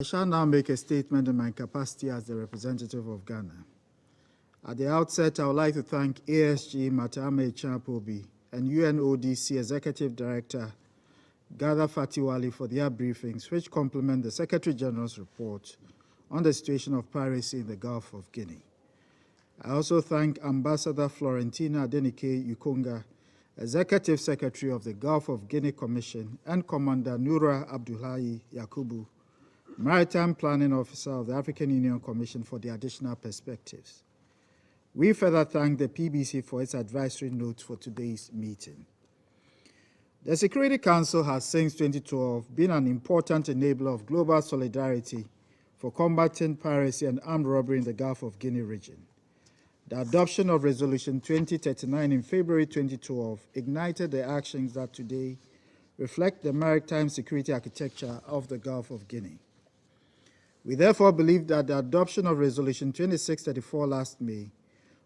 I shall now make a statement in my capacity as the representative of Ghana. At the outset, I would like to thank ASG Matame Chapobi and UNODC Executive Director Gather Fatiwali for their briefings, which complement the Secretary General's report on the situation of piracy in the Gulf of Guinea. I also thank Ambassador Florentina Adenike Yukonga, Executive Secretary of the Gulf of Guinea Commission, and Commander Nura Abdullahi Yakubu, Maritime Planning Officer of the African Union Commission, for the additional perspectives. We further thank the PBC for its advisory notes for today's meeting. The Security Council has since 2012 been an important enabler of global solidarity for combating piracy and armed robbery in the Gulf of Guinea region. The adoption of Resolution 2039 in February 2012 ignited the actions that today reflect the maritime security architecture of the Gulf of Guinea. We therefore believe that the adoption of Resolution 2634 last May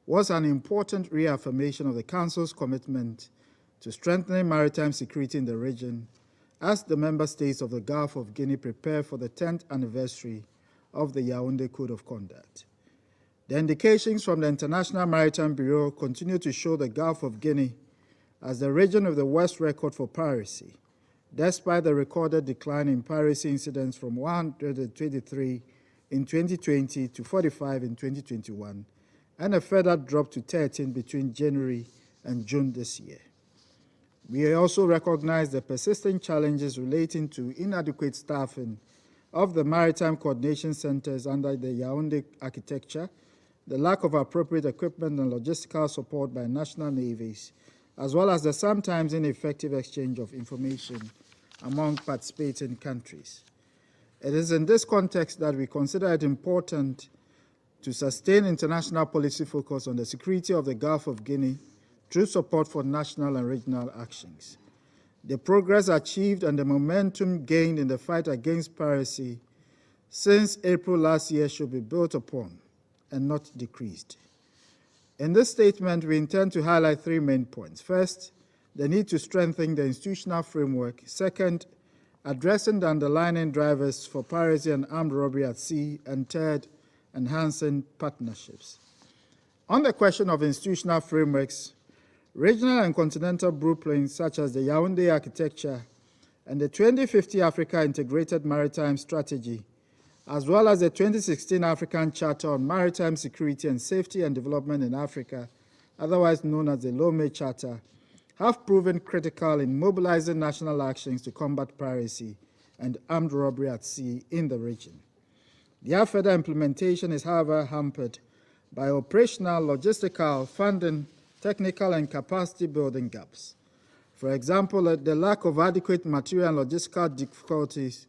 was an important reaffirmation of the Council's commitment to strengthening maritime security in the region as the member states of the Gulf of Guinea prepare for the 10th anniversary of the Yaoundé Code of Conduct. The indications from the International Maritime Bureau continue to show the Gulf of Guinea as the region with the worst record for piracy, despite the recorded decline in piracy incidents from 123 in 2020 to 45 in 2021, and a further drop to 13 between January and June this year. We also recognize the persistent challenges relating to inadequate staffing of the maritime coordination centers under the Yaoundé architecture, the lack of appropriate equipment and logistical support by national navies, as well as the sometimes ineffective exchange of information among participating countries. It is in this context that we consider it important to sustain international policy focus on the security of the Gulf of Guinea through support for national and regional actions. The progress achieved and the momentum gained in the fight against piracy since April last year should be built upon and not decreased. In this statement, we intend to highlight three main points. First, the need to strengthen the institutional framework. Second, addressing the underlying drivers for piracy and armed robbery at sea. And third, enhancing partnerships. On the question of institutional frameworks, regional and continental blueprints such as the Yaoundé architecture and the 2050 Africa Integrated Maritime Strategy, as well as the 2016 African Charter on Maritime Security and Safety and Development in Africa, otherwise known as the Lomé Charter, have proven critical in mobilizing national actions to combat piracy and armed robbery at sea in the region. Their further implementation is, however, hampered by operational, logistical, funding, technical, and capacity building gaps. For example, the lack of adequate material and logistical difficulties,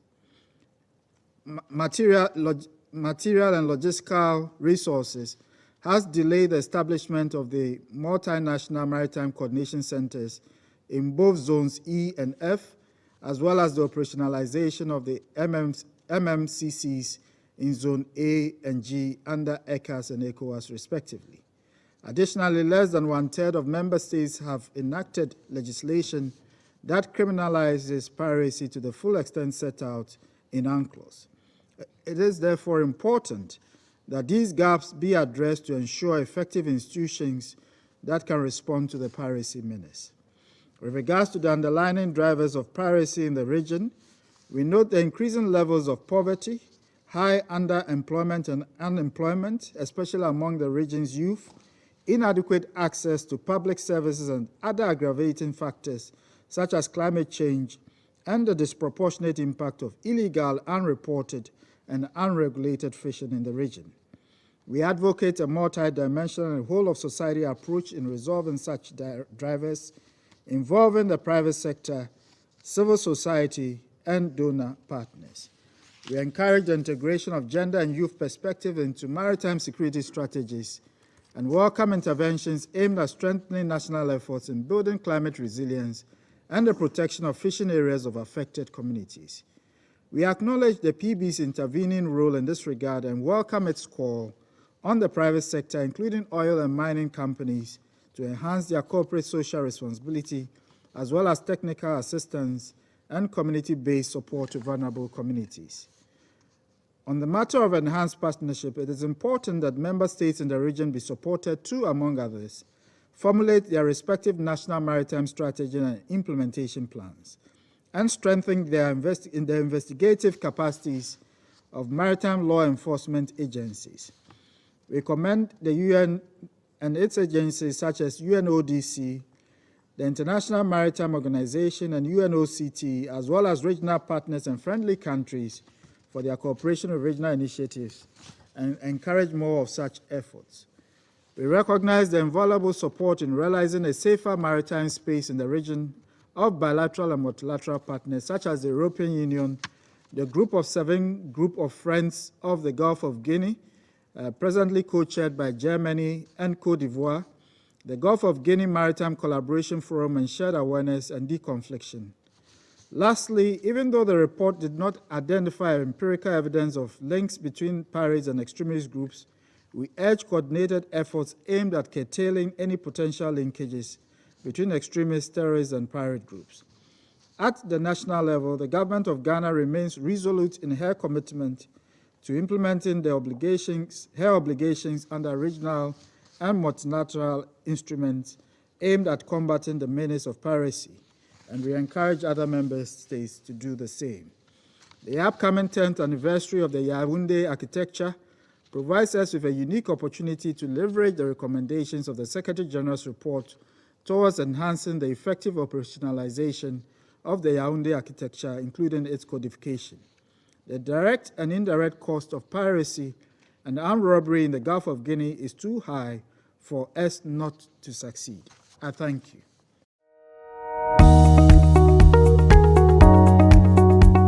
material and logistical resources has delayed the establishment of the multinational maritime coordination centers in both zones E and F, as well as the operationalization of the MMCCs in zone A and G under ECAS and ECOWAS respectively. Additionally, less than one-third of member states have enacted legislation that criminalizes piracy to the full extent set out in UNCLOS. It is therefore important that these gaps be addressed to ensure effective institutions that can respond to the piracy menace. With regards to the underlying drivers of piracy in the region, we note the increasing levels of poverty, high underemployment and unemployment, especially among the region's youth, inadequate access to public services and other aggravating factors such as climate change, and the disproportionate impact of illegal, unreported, and unregulated fishing in the region. We advocate a multidimensional and whole-of-society approach in resolving such drivers involving the private sector, civil society, and donor partners. We encourage the integration of gender and youth perspective into maritime security strategies and welcome interventions aimed at strengthening national efforts in building climate resilience and the protection of fishing areas of affected communities. We acknowledge the PB's intervening role in this regard and welcome its call on the private sector, including oil and mining companies, to enhance their corporate social responsibility, as well as technical assistance and community-based support to vulnerable communities. On the matter of enhanced partnership, it is important that member states in the region be supported to, among others, formulate their respective national maritime strategy and implementation plans, and strengthen their investigative capacities of maritime law enforcement agencies. We commend the UN and its agencies such as UNODC, the International Maritime Organization, and UNOCT, as well as regional partners and friendly countries for their cooperation with regional initiatives and encourage more of such efforts. We recognize the invaluable support in realizing a safer maritime space in the region of bilateral and multilateral partners such as the European Union, the Group of Seven Group of Friends of the Gulf of Guinea, presently co-chaired by Germany and Côte d'Ivoire, the Gulf of Guinea Maritime Collaboration Forum and Shared Awareness and Deconfliction. Lastly, even though the report did not identify empirical evidence of links between pirates and extremist groups, we urge coordinated efforts aimed at curtailing any potential linkages between extremist, terrorist, and pirate groups. At the national level, the government of Ghana remains resolute in her commitment to implementing her obligations under regional and multilateral instruments aimed at combating the menace of piracy, and we encourage other member states to do the same. The upcoming 10th anniversary of the Yaoundé architecture provides us with a unique opportunity to leverage the recommendations of the Secretary General's report towards enhancing the effective operationalization of the Yaoundé architecture, including its codification. The direct and indirect cost of piracy and armed robbery in the Gulf of Guinea is too high for us not to succeed. I thank you.